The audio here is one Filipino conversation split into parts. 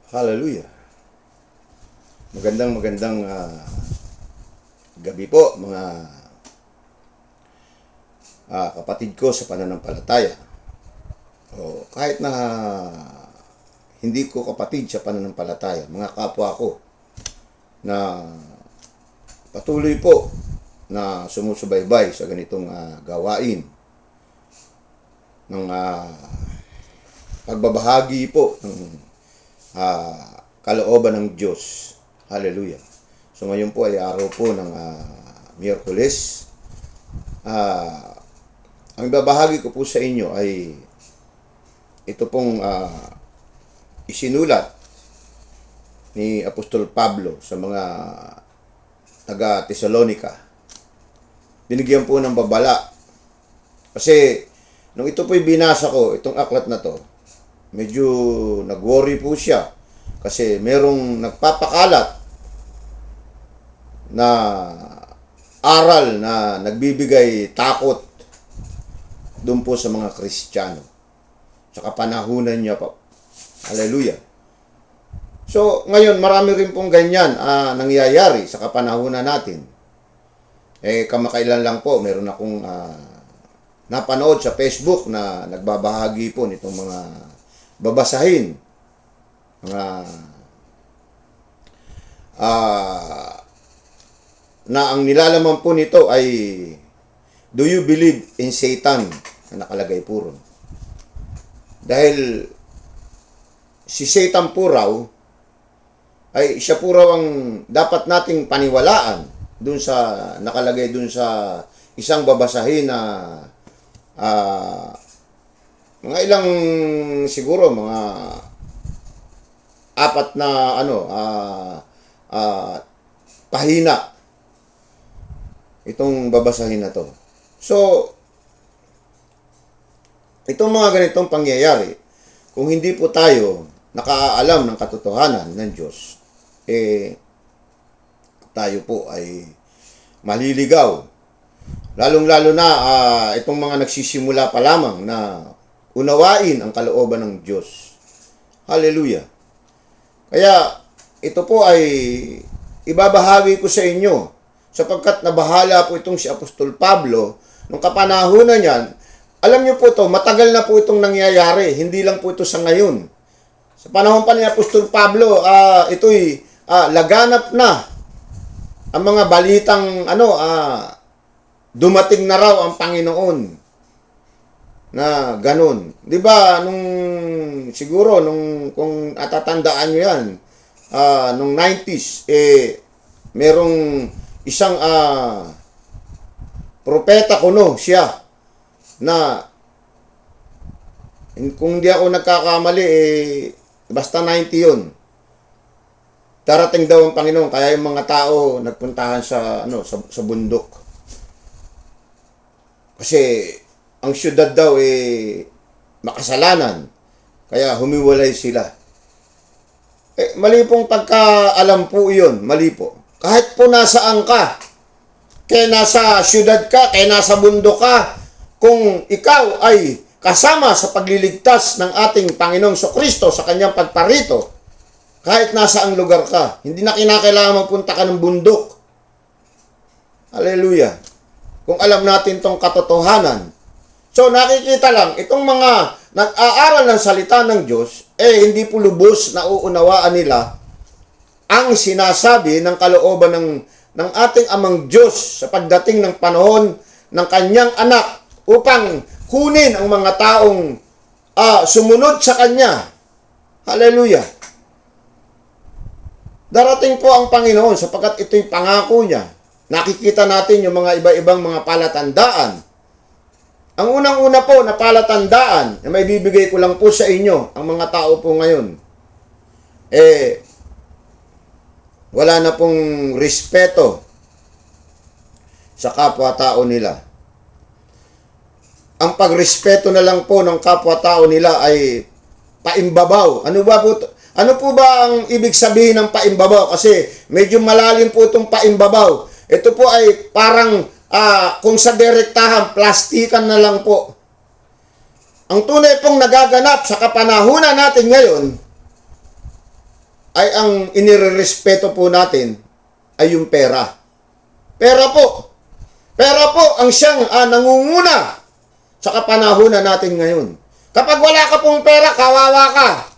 Hallelujah. Magandang gabi po mga kapatid ko sa pananampalataya. O kahit na hindi ko kapatid sa pananampalataya, mga kapwa ko na patuloy po na sumusubaybay sa ganitong gawain ng pagbabahagi po ng kalooban ng Diyos. Hallelujah. So ngayon po ay araw po ng Miyerkules. Ang ibabahagi ko po sa inyo ay ito pong isinulat ni Apostol Pablo sa mga taga Thessalonica. Binigyan po ng babala. Kasi nung ito po'y binasa ko, itong aklat na to, medyo nag-worry po siya kasi merong nagpapakalat na aral na nagbibigay takot doon po sa mga Kristiyano sa kapanahunan niya po. Hallelujah. So, ngayon marami rin pong ganyan nangyayari sa kapanahunan natin. Kamakailan lang po, meron akong napanood sa Facebook na nagbabahagi po nitong mga babasahin, mga na ang nilalaman po nito ay do you believe in Satan na nakalagay po ron. Dahil si Satan po raw ay siya po raw ang dapat nating paniwalaan dun sa nakalagay dun sa isang babasahin na mga ilang siguro mga apat na pahina itong babasahin na to. So itong mga ganitong pangyayari, kung hindi po tayo nakaalam ng katotohanan ng Diyos, tayo po ay maliligaw. Lalong-lalo na itong mga nagsisimula pa lamang na unawain ang kalooban ng Diyos. Hallelujah. Kaya ito po ay ibabahagi ko sa inyo sapagkat nabahala po itong si Apostol Pablo nung kapanahunan niyan. Alam niyo po ito, matagal na po itong nangyayari. Hindi lang po ito sa ngayon. Sa panahon pa ni Apostol Pablo, ito'y laganap na ang mga balitang dumating na raw ang Panginoon na ganun. 'Di ba siguro kung atatandaan niyo 'yan, nung 90s merong isang propeta kuno siya na kung hindi ako nagkakamali basta 90 'yun. Darating daw ang Panginoon kaya yung mga tao nagpuntahan sa bundok. Kasi ang syudad daw makasalanan. Kaya humiwalay sila. Mali pong pagkaalam po yun. Mali po. Kahit po nasaan ka, kaya nasa syudad ka, kaya nasa bundok ka, kung ikaw ay kasama sa pagliligtas ng ating Panginoong Kristo sa kanyang pagparito, kahit nasaang lugar ka, hindi na kinakailangan mapunta ka ng bundok. Hallelujah. Kung alam natin tong katotohanan. So nakikita lang, itong mga nag-aaral ng salita ng Diyos, hindi po lubos na uunawaan nila ang sinasabi ng kalooban ng ating amang Diyos sa pagdating ng panahon ng kanyang anak upang kunin ang mga taong sumunod sa kanya. Hallelujah. Darating po ang Panginoon sapagkat ito'y pangako niya. Nakikita natin yung mga iba-ibang mga palatandaan. Ang unang-una po na palatandaan na may bibigay ko lang po sa inyo, ang mga tao po ngayon, wala na pong respeto sa kapwa-tao nila. Ang pagrespeto na lang po ng kapwa-tao nila ay paimbabaw. Ano po ba ang ibig sabihin ng paimbabaw? Kasi medyo malalim po itong paimbabaw. Ito po ay parang kung sa direktahan, plastikan na lang po. Ang tunay pong nagaganap sa kapanahunan natin ngayon ay ang inirerespeto po natin ay yung pera. Pera po. Pera po ang siyang nangunguna sa kapanahunan natin ngayon. Kapag wala ka pong pera, kawawa ka.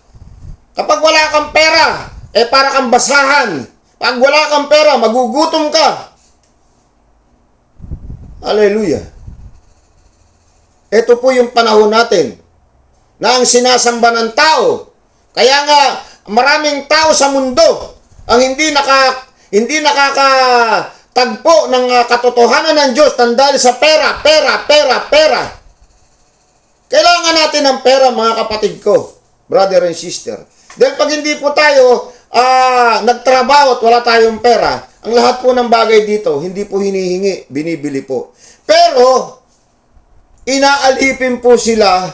Kapag wala kang pera, para kang basahan. Pag wala kang pera, magugutom ka. Hallelujah. Ito po yung panahon natin na ang sinasamba ng tao. Kaya nga, maraming tao sa mundo ang hindi nakakatagpo ng katotohanan ng Diyos dahil sa pera. Kailangan natin ng pera, mga kapatid ko, brother and sister. Dahil pag hindi po tayo nagtrabaho at wala tayong pera, ang lahat po ng bagay dito, hindi po hinihingi, binibili po. Pero, inaalipin po sila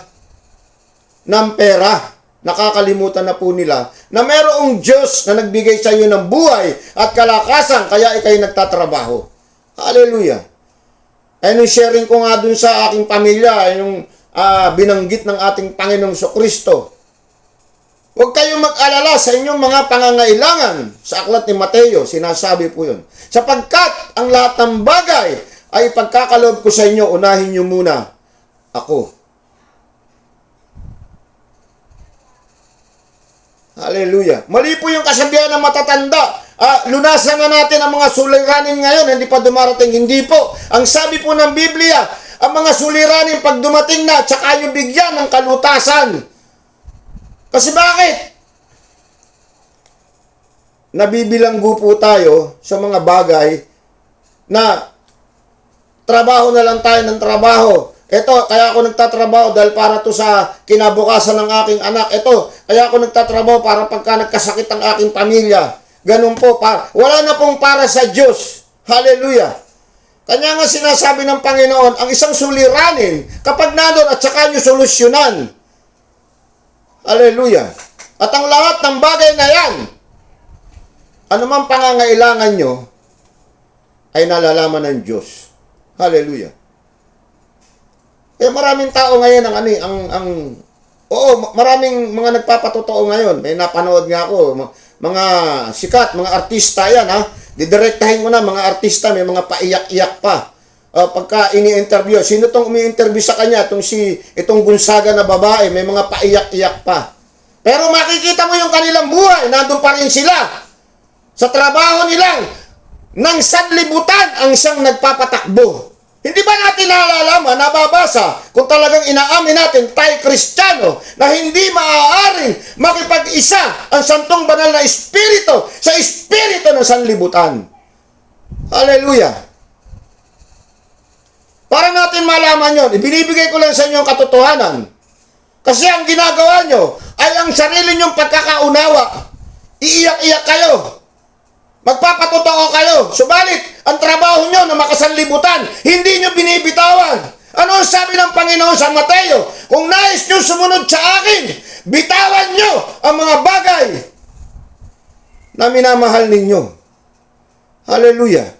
ng pera. Nakakalimutan na po nila na mayroong Diyos na nagbigay sa iyo ng buhay at kalakasan, kaya ikay nagtatrabaho. Hallelujah. Ay nung sharing ko nga dun sa aking pamilya, yung binanggit ng ating Panginoong Kristo. Huwag kayong mag-alala sa inyong mga pangangailangan. Sa aklat ni Mateo, sinasabi po yun. Sapagkat ang lahat ng bagay ay pagkakaloob ko sa inyo, unahin nyo muna ako. Hallelujah. Mali po yung kasabihan ng matatanda. Lunasan na natin ang mga suliranin ngayon, hindi pa dumarating. Hindi po. Ang sabi po ng Biblia, ang mga suliranin pag dumating na, tsaka nyo bigyan ng kalutasan. Kasi bakit? Nabibilanggo po tayo sa mga bagay na trabaho na lang tayo ng trabaho. Ito, kaya ako nagtatrabaho dahil para to sa kinabukasan ng aking anak. Ito, kaya ako nagtatrabaho para pagka nagkasakit ang aking pamilya. Ganun po. Wala na pong para sa Diyos. Hallelujah. Kanya nga sinasabi ng Panginoon, ang isang suliranin, kapag nandun at saka nyo solusyonan. Hallelujah. At ang lahat ng bagay na yan, anumang pangangailangan nyo, ay nalalaman ng Diyos. Hallelujah. Maraming tao ngayon maraming mga nagpapatotoo ngayon. May napanood nga ako, mga sikat, mga artista yan, didirektahin ko na, mga artista, may mga paiyak-iyak pa. Pagka ini-interview, sino tong umi-interview sa kanya? Itong Gonzaga na babae, may mga paiyak-iyak pa. Pero makikita mo yung kanilang buhay, nandun pa rin sila. Sa trabaho nilang, ng sanlibutan ang siyang nagpapatakbo. Hindi ba natin nalalaman, nababasa, kung talagang inaamin natin tayo Kristiyano na hindi maaaring makipag-isa ang santong banal na espiritu sa espiritu ng sanlibutan. Hallelujah. Para natin malaman yon, ibinibigay ko lang sa inyo ang katotohanan. Kasi ang ginagawa nyo ay ang sarili nyong pagkakaunawa. Iiyak-iyak kayo. Magpapatotoo kayo. Subalit, ang trabaho nyo na makasanlibutan, hindi nyo binibitawan. Ano ang sabi ng Panginoon sa Mateo? Kung nais nyo sumunod sa akin, bitawan nyo ang mga bagay na minamahal ninyo. Hallelujah.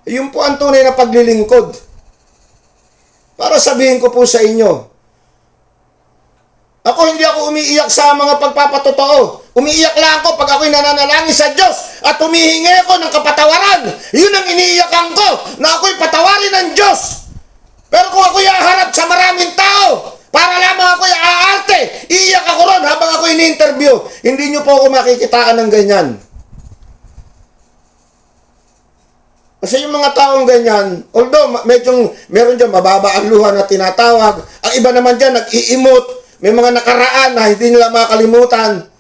Yun po ang tunay na paglilingkod. Para sabihin ko po sa inyo, hindi ako umiiyak sa mga pagpapatotoo. Umiiyak lang ako pag ako'y nananalangin sa Diyos at humihingi ako ng kapatawaran. Yun ang iniiyakan ko, na ako'y patawarin ng Diyos. Pero kung ako'y haharap sa maraming tao, para lamang ako'y aarte, iiyak ako ron habang ako'y ini-interview. Hindi nyo po ako makikitaan ng ganyan. Kasi yung mga taong ganyan, although meron dyan mababa ang luha na tinatawag, ang iba naman dyan nag-iimot, may mga nakaraan na hindi nila makalimutan.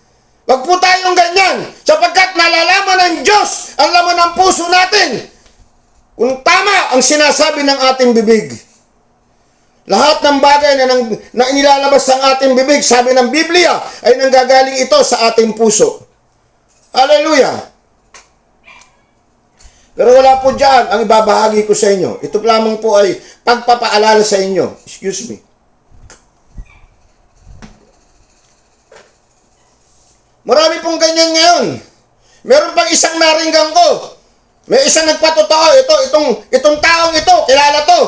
Wag po tayong ganyan, sapagkat nalalaman ng Diyos ang laman ng puso natin. Kung tama ang sinasabi ng ating bibig. Lahat ng bagay na inilalabas ng ating bibig, sabi ng Biblia, ay nanggagaling ito sa ating puso. Hallelujah! Pero wala po dyan ang ibabahagi ko sa inyo. Ito lamang po ay pagpapaalala sa inyo. Excuse me. Marami pong ganyan ngayon. Meron pang isang naringgan ko. May isang nagpatotoo. Itong taong ito, kilala to.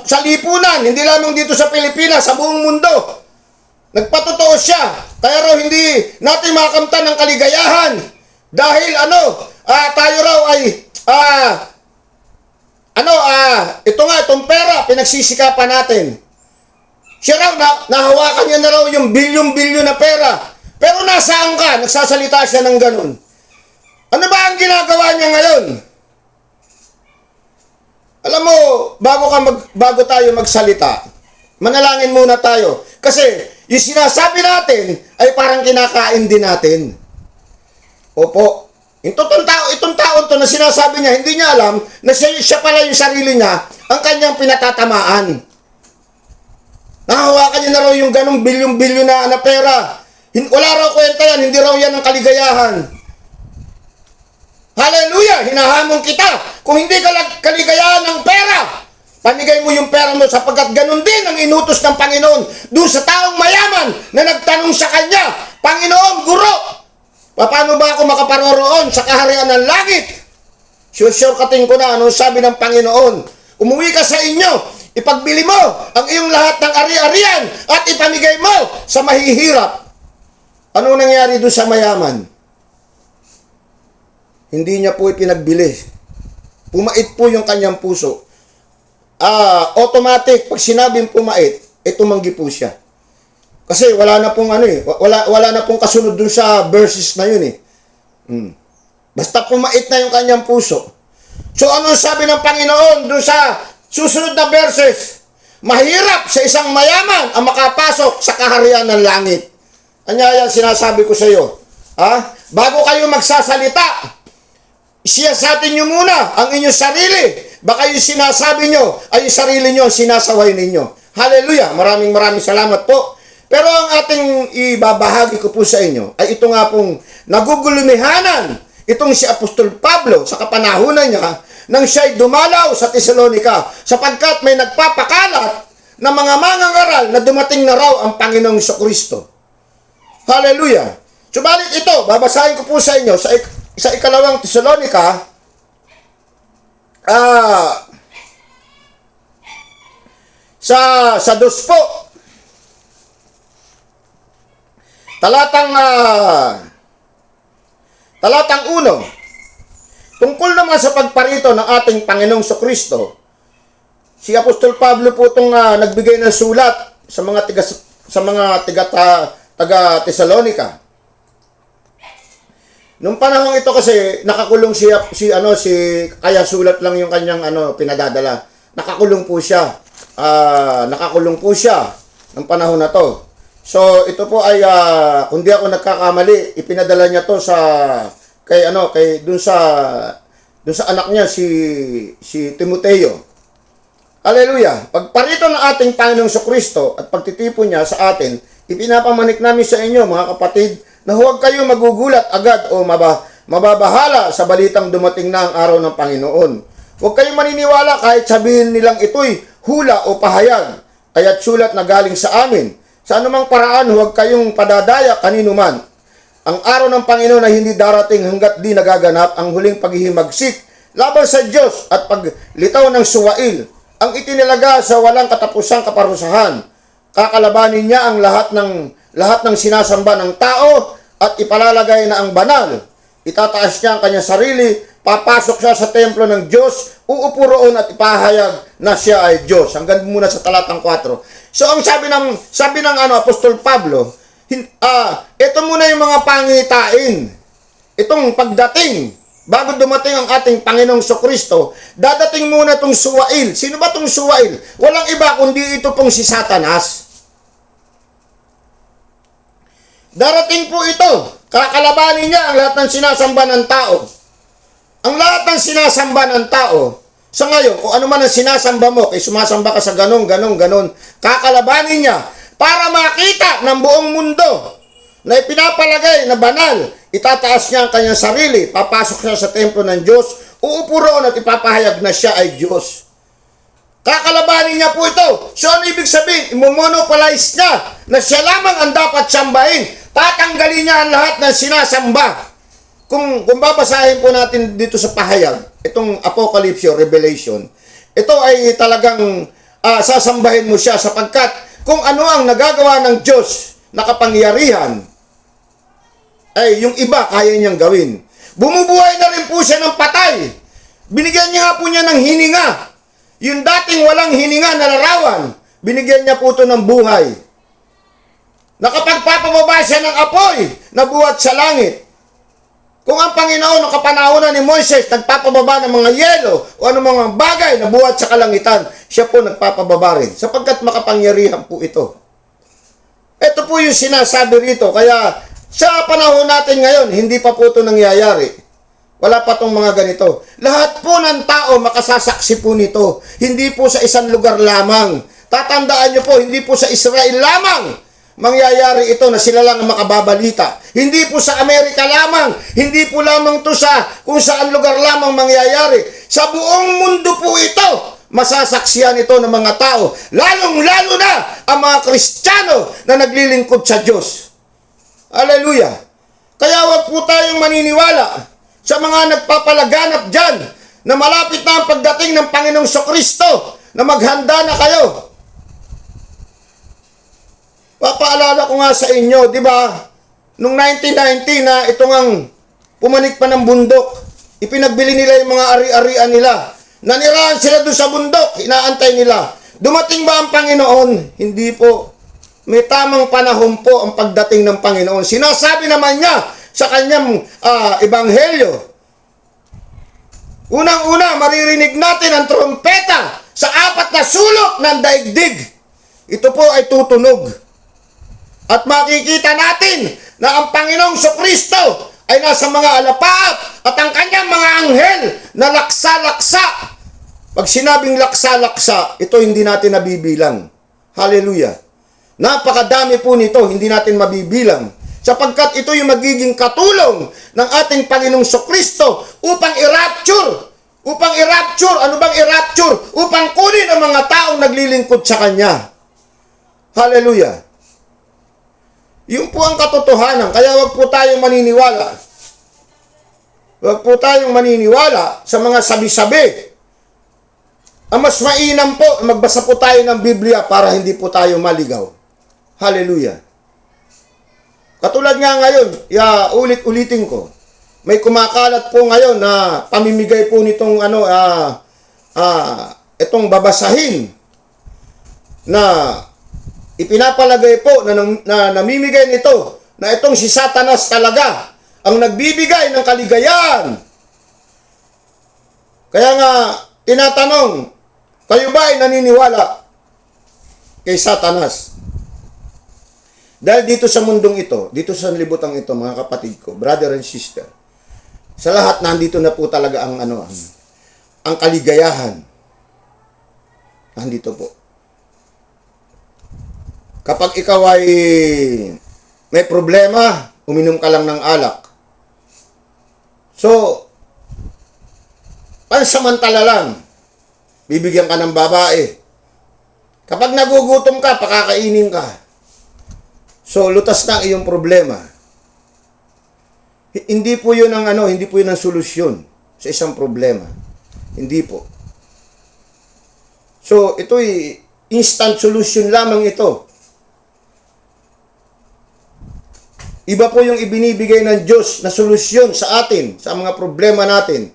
Sa lipunan, hindi lamang dito sa Pilipinas, sa buong mundo. Nagpatotoo siya. Kaya raw hindi natin makamtan ng kaligayahan. Dahil tayo raw ay, itong pera, pinagsisikapan natin. Siya raw, nahawakan niya na raw yung bilyon-bilyon na pera. Pero nasaan ka? Nagsasalita siya ng ganun. Ano ba ang ginagawa niya ngayon? Alam mo, bago tayo magsalita, manalangin muna tayo. Kasi yung sinasabi natin ay parang kinakain din natin. Opo. Itong taon to na sinasabi niya, hindi niya alam na siya pala yung sarili niya ang kanyang pinatatamaan. Nahawakan niya na raw yung ganong bilyon-bilyon na pera. Wala raw kwenta yan, hindi raw yan ang kaligayahan. Hallelujah! Hinahamon kita. Kung hindi ka kaligayahan ng pera, panigay mo yung pera mo sapagkat ganun din ang inutos ng Panginoon doon sa taong mayaman na nagtanong sa kanya, Panginoon, Guro, paano ba ako makaparoroon sa kaharian ng langit? Sure-kating ko na anong sabi ng Panginoon. Umuwi ka sa inyo, ipagbili mo ang iyong lahat ng ari-arian at ipamigay mo sa mahihirap. Ano nangyari doon sa mayaman? Hindi niya po ipinagbili. Pumait po yung kanyang puso. Automatic, pag sinabing pumait, tumanggi po siya. Kasi wala na pong wala na pong kasunod dun sa verses na yun Basta pumait na yung kanyang puso. So ano sabi ng Panginoon dun sa susunod na verses? Mahirap sa isang mayaman ang makapasok sa kaharian ng langit. Anya yan sinasabi ko sa iyo. Bago kayo magsasalita, siyasatin nyo muna ang inyong sarili. Baka yung sinasabi nyo ay yung sarili nyo sinasaway ninyo. Hallelujah! Maraming salamat po. Pero ang ating ibabahagi ko po sa inyo ay ito nga pong nagugulumihanan itong si Apostol Pablo sa kapanahunan niya nang siya'y dumalaw sa Tesalonica sapagkat may nagpapakalat na mga mangangaral na dumating na raw ang Panginoong Jesucristo. Hallelujah! Subalit ito, babasahin ko po sa inyo sa ikalawang Tesalonica, sa 2 po, talatang 1, tungkol naman sa pagparito ng ating Panginoong Jesucristo, si Apostol Pablo po itong nagbigay ng sulat sa mga taga Tesalonica. Nung panahon ito kasi nakakulong kaya sulat lang yung kanyang pinadadala. Nakakulong po siya. Nakakulong po siya ng panahon na to. So ito po ay kung di ako nagkakamali, ipinadala niya to dun sa anak niya si Timoteo. Hallelujah. Pagparito ng ating Panginoong Jesucristo at pagtitipon niya sa atin, ipinapamanik namin sa inyo mga kapatid na huwag kayo magugulat agad o mababahala sa balitang dumating na ang araw ng Panginoon. Huwag kayong maniniwala kahit sabihin nilang ito'y hula o pahayag, kaya't sulat na galing sa amin. Sa anumang paraan, huwag kayong padadaya kanino man. Ang araw ng Panginoon ay hindi darating hanggat di nagaganap ang huling paghihimagsik laban sa Diyos at paglitaw ng suwail, ang itinalaga sa walang katapusang kaparusahan. Kakalabanin niya ang lahat ng sinasamba ng tao at ipalalagay na ang banal. Itataas niya ang kanyang sarili, papasok siya sa templo ng Diyos, uupo roon at ipahayag na siya ay Diyos. Hanggang muna sa talatang 4. So ang sabi ng Apostol Pablo, ito muna yung mga pangitain. Itong pagdating, bago dumating ang ating Panginoong Jesucristo, dadating muna itong suwail. Sino ba itong suwail? Walang iba kundi ito pong si Satanas. Darating po ito. Kakalabanin niya ang lahat ng sinasamba ng tao. Ang lahat ng sinasamba ng tao, sa ngayon, kung ano man ang sinasamba mo, kay sumasamba ka sa ganon, kakalabanin niya para makita ng buong mundo na ipinapalagay na banal. Itataas niya ang kanyang sarili, papasok siya sa templo ng Diyos, uupo roon at ipapahayag na siya ay Diyos. Kakalabanin niya po ito. So ano ibig sabihin? Imomonopolize niya na siya lamang ang dapat sambahin. Tatanggalin niya ang lahat ng sinasamba. Kung babasahin po natin dito sa pahayag, itong Apocalypse o Revelation, ito ay talagang sasambahin mo siya sapagkat kung ano ang nagagawa ng Diyos nakapangyarihan, ay yung iba kaya niyang gawin. Bumubuhay na rin po siya ng patay. Binigyan niya nga po niya ng hininga. Yung dating walang hininga na larawan, binigyan niya po ito ng buhay. Nakapagpapababa siya ng apoy na buhat sa langit. Kung ang Panginoon ng kapanahonan ni Moises nagpapababa ng mga yelo o anumang mga bagay na buhat sa kalangitan, siya po nagpapababa rin sapagkat makapangyarihan po ito. Ito po yung sinasabi rito. Kaya sa panahon natin ngayon, hindi pa po ito nangyayari. Wala pa itong mga ganito. Lahat po ng tao makasasaksi po nito. Hindi po sa isang lugar lamang. Tatandaan nyo po, hindi po sa Israel lamang mangyayari ito na sila lang ang makababalita. Hindi po sa Amerika lamang. Hindi po lamang ito sa kung saan lugar lamang mangyayari. Sa buong mundo po ito. Masasaksiyan ito ng mga tao. Lalong-lalo na ang mga Kristiyano na naglilingkod sa Diyos. Hallelujah! Kaya wag po tayong maniniwala sa mga nagpapalaganap dyan na malapit na ang pagdating ng Panginoong Kristo na maghanda na kayo. Papaalala ko nga sa inyo, di ba? Noong 1990 na itong ang pumanik pa ng bundok, ipinagbili nila yung mga ari-arian nila. Nanirahan sila doon sa bundok, inaantay nila. Dumating ba ang Panginoon? Hindi po. May tamang panahon po ang pagdating ng Panginoon. Sinasabi naman niya sa kanyang ebanghelyo. Unang-una, maririnig natin ang trompeta sa 4 na sulok ng daigdig. Ito po ay tutunog. At makikita natin na ang Panginoong Kristo ay nasa mga alapaap at ang kanyang mga anghel na laksa-laksa. Pag sinabing laksa-laksa, ito hindi natin nabibilang. Hallelujah. Napakadami po nito, hindi natin mabibilang. Sapagkat ito yung magiging katulong ng ating Panginoong Kristo upang i-rapture. Upang i-rapture. Ano bang i-rapture? Upang kunin ang mga taong naglilingkod sa Kanya. Hallelujah. Yun po ang katotohanan. Kaya wag po tayong maniniwala. Wag po tayong maniniwala sa mga sabi-sabi. Ang mas mainam po, magbasa po tayo ng Biblia para hindi po tayo maligaw. Hallelujah. Katulad nga ngayon, ulit-ulitin ko, may kumakalat po ngayon na pamimigay po nitong itong babasahin na ipinapalagay po na namimigay nito na itong si Satanas talaga ang nagbibigay ng kaligayahan. Kaya nga, tinatanong, kayo ba ay naniniwala kay Satanas? Dahil dito sa mundong ito, dito sa libutan ito, mga kapatid ko, brother and sister, sa lahat nandito na po talaga ang ang kaligayahan. Nandito po. Kapag ikaw ay may problema, uminom ka lang ng alak. So, pansamantala lang, bibigyan ka ng babae. Kapag nagugutom ka, pakakainin ka. So, lutas na ang iyong problema. Hindi po yun ang hindi po yun ang solusyon sa isang problema. Hindi po. So, ito'y instant solution lamang ito. Iba po yung ibinibigay ng Diyos na solusyon sa atin, sa mga problema natin.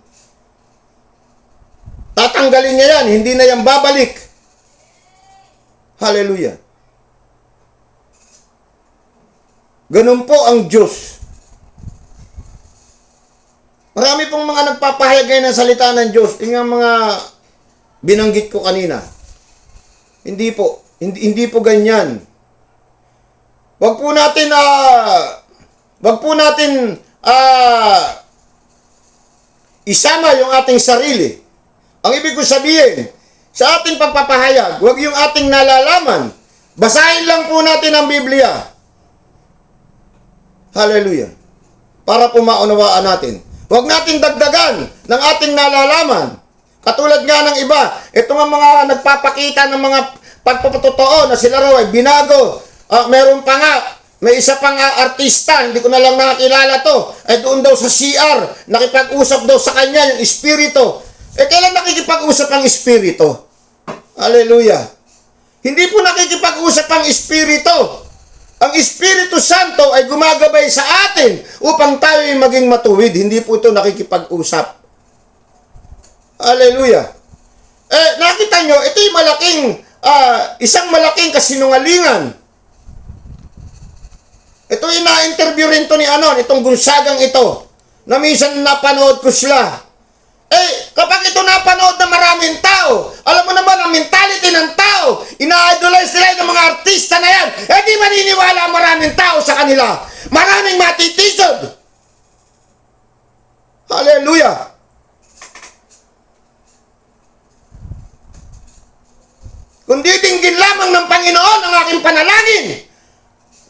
Tatanggalin niya yan, hindi na yan babalik. Hallelujah. Ganun po ang Diyos. Marami pong mga nagpapahayag ngayon ng salita ng Diyos. Yung mga binanggit ko kanina. Hindi po. Hindi po ganyan. Wag po natin isama yung ating sarili. Ang ibig ko sabihin, sa ating pagpapahayag, wag yung ating nalalaman. Basahin lang po natin ang Biblia. Hallelujah. Para po maunawaan natin. Huwag natin dagdagan ng ating nalalaman. Katulad nga ng iba, ito nga mga nagpapakita ng mga pagpapatotoo na sila raw ay binago. Meron pa nga, may isa pang artista, hindi ko na lang nakakilala to, ay doon daw sa CR, nakipag-usap daw sa kanya yung espiritu. Kailan nakikipag-usap ang espiritu? Hallelujah. Hindi po nakikipag-usap ang espiritu. Ang Espiritu Santo ay gumagabay sa atin upang tayo ay maging matuwid. Hindi po ito nakikipag-usap. Hallelujah. Nakita nyo, ito yung isang malaking kasinungalingan. Ito yung na-interview rin to ni itong Gonzagang ito, na minsan napanood ko sila. Kapag ito napanood ng maraming tao, alam mo naman ang mentality ng tao, ina-idolize nila ng mga artista na yan, di maniniwala ang maraming tao sa kanila. Maraming matitisod. Hallelujah. Kung ditinggin lamang ng Panginoon ang aking panalangin,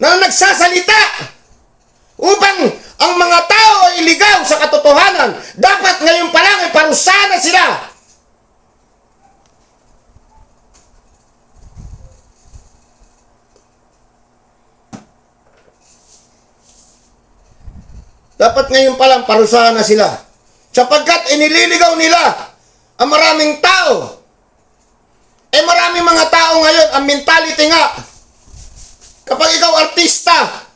na nagsasalita upang ang mga tao ay iligaw sa katotohanan, dapat ngayon pa lang ay parusahan na sila. Dapat ngayon pa lang parusahan na sila. Sapagkat inililigaw nila ang maraming tao. Maraming mga tao ngayon, ang mentality nga, kapag ikaw artista,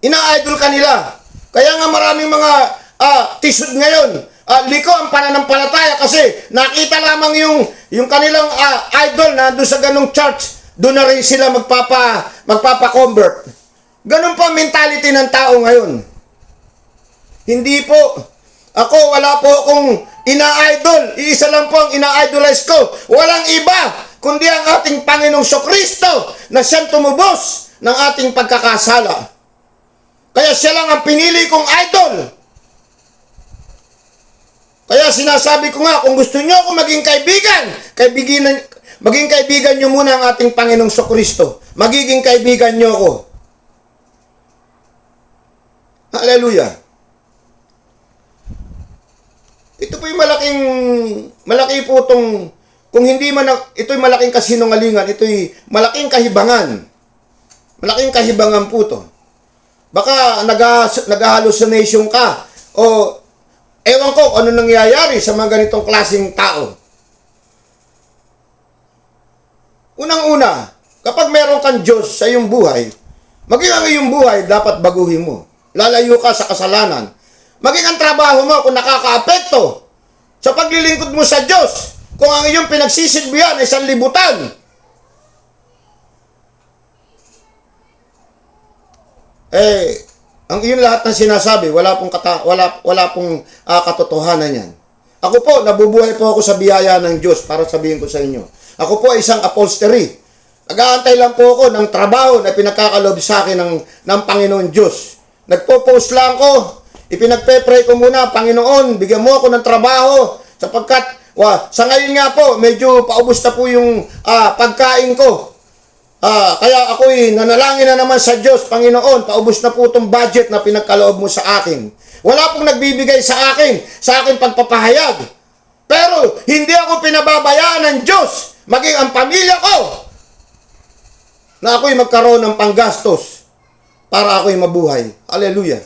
ina-idol ka nila. Kaya nga maraming mga tisod ngayon, liko ang pananampalataya kasi nakita lamang yung kanilang idol na doon sa ganong church, doon na rin sila magpapa-convert. Ganun po ang mentality ng tao ngayon. Hindi po. Ako, wala po akong ina-idol. Iisa lang po ang ina-idolize ko. Walang iba kundi ang ating Panginoong Kristo na siyang tumubos ng ating pagkakasala. Kaya siya lang ang pinili kong idol. Kaya sinasabi ko nga, kung gusto nyo ako maging maging kaibigan nyo muna ang ating Panginoong Kristo. Magiging kaibigan nyo ako. Hallelujah. Ito po yung malaki po itong, kung hindi man, ito'y malaking kasinungalingan, ito'y malaking kahibangan. Malaking kahibangan po ito. Baka nag-hallucination ka, o ewan ko ano nangyayari sa mga ganitong klaseng tao. Unang-una, kapag meron kang Diyos sa iyong buhay, maging ang iyong buhay dapat baguhin mo. Lalayo ka sa kasalanan. Maging ang trabaho mo kung nakakaapekto sa paglilingkod mo sa Diyos, kung ang iyong pinagsisilbihan ay sanlibutan. Ang iyong lahat ng sinasabi, wala pong katotohanan yan. Ako po, nabubuhay po ako sa biyaya ng Diyos para sabihin ko sa inyo. Ako po ay isang upholstery. Nag-aantay lang po ako ng trabaho na pinagkakalob sa akin ng Panginoon Diyos. Nagpo-post lang ko. Ipinagpe-pray ko muna, Panginoon, bigyan mo ako ng trabaho sapagkat sa ngayon nga po, medyo paubos na po yung pagkain ko. Kaya ako'y nanalangin na naman sa Diyos, Panginoon, paubos na po itong budget na pinagkaloob mo sa akin. Wala pong nagbibigay sa akin pagpapahayag. Pero hindi ako pinababayaan ng Diyos, maging ang pamilya ko, na ako'y magkaroon ng panggastos para ako'y mabuhay. Hallelujah.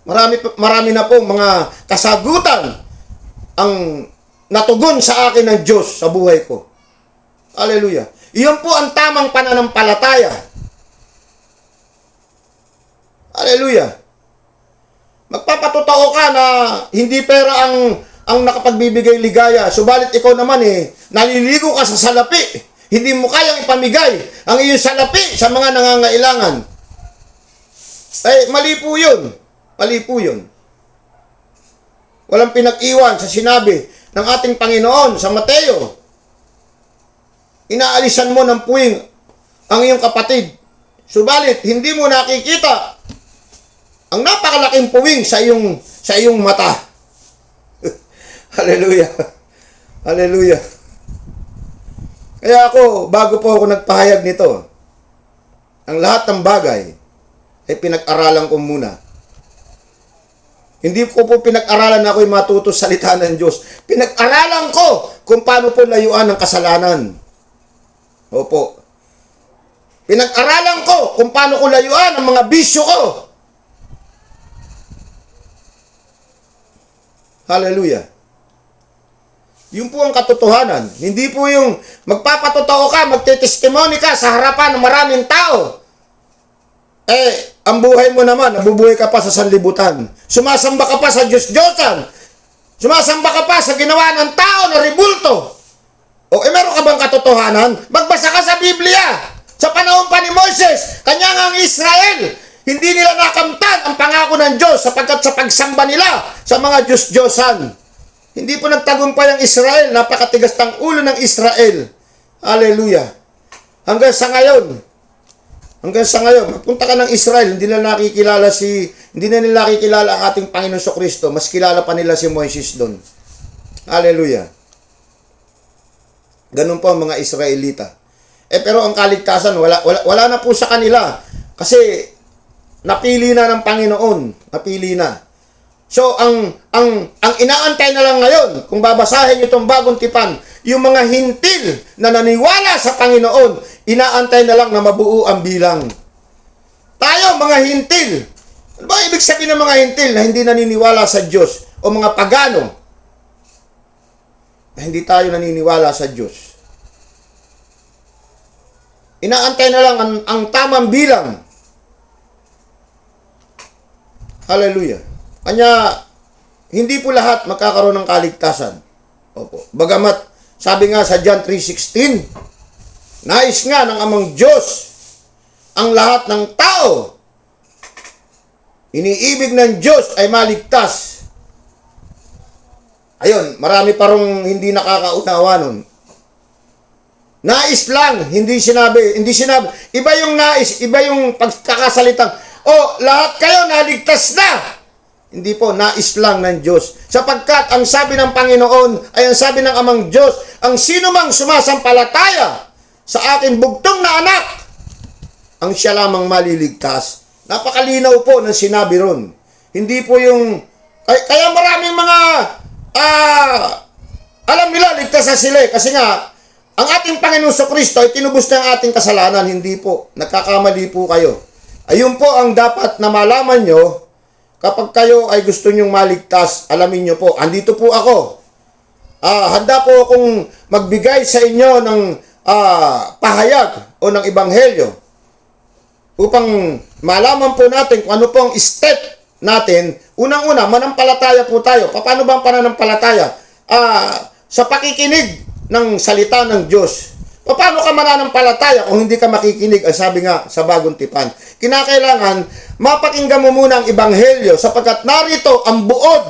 Marami na pong mga kasagutan ang natugon sa akin ng Diyos sa buhay ko. Hallelujah. Iyon po ang tamang pananampalataya. Hallelujah. Magpapatotoo ka na hindi pera ang nakapagbibigay ligaya. Subalit ikaw naman naliligo ka sa salapi. Hindi mo kayang ipamigay ang iyong salapi sa mga nangangailangan. Mali po yun. Mali po yun. Walang pinag-iwan sa sinabi ng ating Panginoon sa Mateo. Inaalisan mo ng puwing ang iyong kapatid. Subalit, hindi mo nakikita ang napakalaking puwing sa iyong mata. Hallelujah. Hallelujah. Kaya ako, bago po ako nagpahayag nito, ang lahat ng bagay ay pinag-aralan ko muna. Hindi ko po pinag-aralan na ako'y matuto sa salita ng Diyos. Pinag-aralan ko kung paano po layuan ng kasalanan. Opo. Pinag-aralan ko kung paano ko layuan ang mga bisyo ko. Hallelujah. Yun po ang katotohanan. Hindi po yung magpapatotoo ka, magtetestimony ka sa harapan ng maraming tao. Ang buhay mo naman, nabubuhay ka pa sa sanlibutan. Sumasamba ka pa sa Diyos-Diyosan. Sumasamba ka pa sa ginawa ng tao na ribulto. Meron ka bang katotohanan? Magbasa ka sa Biblia. Sa panahon pa ni Moses, kanya nga ang Israel, hindi nila nakamtan ang pangako ng Diyos sapagkat sa pagsamba nila sa mga Diyos-Diyosan. Hindi po nagtagumpay ang Israel, napakatigas ng ulo ng Israel. Hallelujah. Hanggang sa ngayon, magpunta ka ng Israel, hindi na nila nakikilala ang ating Panginoon Kristo, mas kilala pa nila si Moises doon. Hallelujah. Ganun po ang mga Israelita. Pero ang kaligtasan, wala na po sa kanila. Kasi, napili na ng Panginoon. Napili na. So, ang inaantay na lang ngayon, kung babasahin nyo itong bagong tipan, yung mga hintil na naniwala sa Panginoon, inaantay na lang na mabuo ang bilang. Tayo, mga hintil. Ano ba ibig sabihin ng mga hintil na hindi naniniwala sa Diyos? O mga pagano na hindi tayo naniniwala sa Diyos? Inaantay na lang ang tamang bilang. Hallelujah. Kanya, hindi po lahat magkakaroon ng kaligtasan. Opo. Bagamat, sabi nga sa John 3:16, nais nga ng Amang Diyos ang lahat ng tao. Iniibig ng Diyos ay maligtas. Ayun, marami parang hindi nakakaunawa nun. Nais lang, hindi sinabi. Iba yung nais, iba yung pagkakasalitang, lahat kayo naligtas na. Hindi po, nais lang ng Diyos. Sapagkat ang sabi ng Panginoon ay ang sabi ng Amang Diyos, ang sino mang sumasampalataya sa aking bugtong na anak, ang siya lamang maliligtas. Napakalinaw po ng sinabi ron. Hindi po yung, kaya maraming mga, alam nila, ligtas na sila. Kasi nga, ang ating Panginoon Kristo ay tinubos na ang ating kasalanan. Hindi po, nagkakamali po kayo. Ayun po ang dapat na malaman nyo. Kapag kayo ay gusto nyong maligtas, alamin nyo po, andito po ako. Handa po akong magbigay sa inyo ng pahayag o ng ebanghelyo upang malaman po natin kung ano po ang step natin. Unang-una, manampalataya po tayo. Paano ba ang pananampalataya? Sa pakikinig ng salita ng Diyos. Paano ka mananampalataya kung hindi ka makikinig? Ang sabi nga sa bagong tipan, kinakailangan mapakinggan mo muna ang ebanghelyo sapagkat narito ang buod,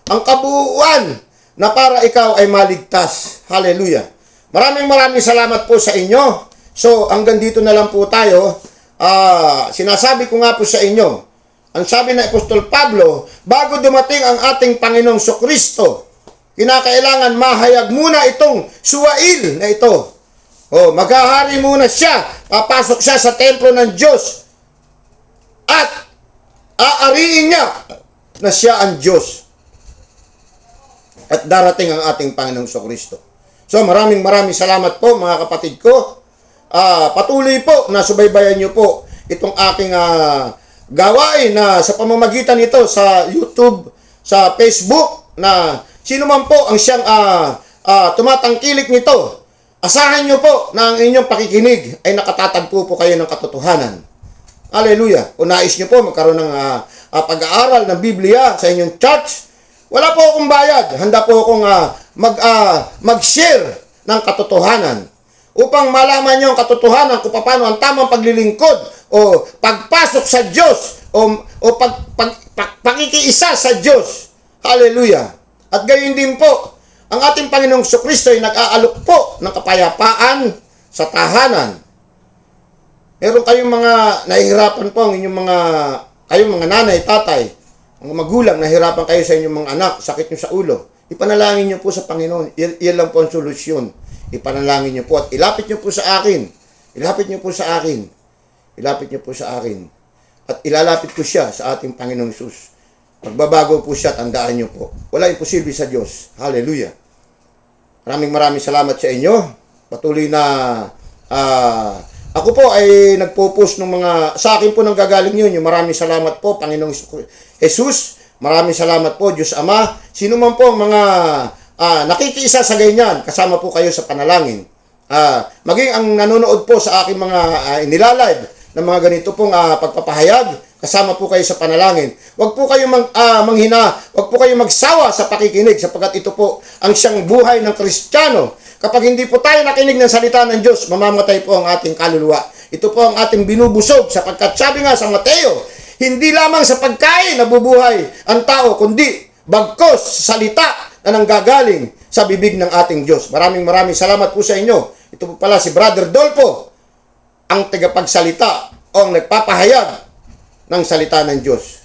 ang kabuuan na para ikaw ay maligtas. Hallelujah. Maraming salamat po sa inyo. So, hanggang dito na lang po tayo. Sinasabi ko nga po sa inyo, ang sabi ng Apostol Pablo, bago dumating ang ating Panginoong Kristo, kinakailangan mahayag muna itong suwail na ito. Maghahari muna siya, papasok siya sa templo ng Diyos at aariin niya na siya ang Diyos at darating ang ating Panginoong Kristo. So maraming salamat po mga kapatid ko. Patuloy po na subaybayan niyo po itong aking gawain na sa pamamagitan nito sa YouTube, sa Facebook, na sino man po ang siyang tumatangkilik nito. Asahan nyo po na ang inyong pakikinig ay nakatatagpo po kayo ng katotohanan. Hallelujah. Kung nais nyo po magkaroon ng pag-aaral ng Biblia sa inyong church, wala po akong bayad. Handa po akong mag-share ng katotohanan upang malaman nyo ang katotohanan kung paano ang tamang paglilingkod o pagpasok sa Diyos o pakikiisa sa Diyos. Hallelujah. At gayon din po, ang ating Panginoong Kristo ay nag-aalok po ng kapayapaan sa tahanan. Meron kayong mga nahihirapan po ang inyong kayong mga nanay, tatay, mga magulang, nahihirapan kayo sa inyong mga anak, sakit nyo sa ulo. Ipanalangin nyo po sa Panginoon. Iyan lang po ang solusyon. Ipanalangin nyo po at ilapit nyo po sa akin. Ilapit nyo po sa akin. Ilapit nyo po sa akin. At ilalapit ko siya sa ating Panginoong Hesus. Pagbabago po siya, tandaan nyo po. Wala imposible sa Diyos. Hallelujah. Maraming salamat sa inyo. Patuloy na ako po ay nagpo-post ng sa akin po nang gagaling yun. Yung maraming salamat po, Panginoong Jesus. Maraming salamat po, Diyos Ama. Sino man po ang mga nakikiisa sa ganyan, kasama po kayo sa panalangin. Maging ang nanonood po sa aking mga inilalive ng mga ganito pong pagpapahayag, kasama po kayo sa panalangin. Huwag po kayo manghina, huwag po kayo magsawa sa pakikinig sapagkat ito po ang siyang buhay ng Kristiyano. Kapag hindi po tayo nakinig ng salita ng Diyos, mamamatay po ang ating kaluluwa. Ito po ang ating binubusog sapagkat sabi nga sa Mateo, hindi lamang sa pagkain nabubuhay ang tao, kundi bagkos sa salita na nanggagaling sa bibig ng ating Diyos. Maraming salamat po sa inyo. Ito po pala si Brother Dolpo, ang tagapagsalita o ang nagpapahayag ng salita ng Diyos.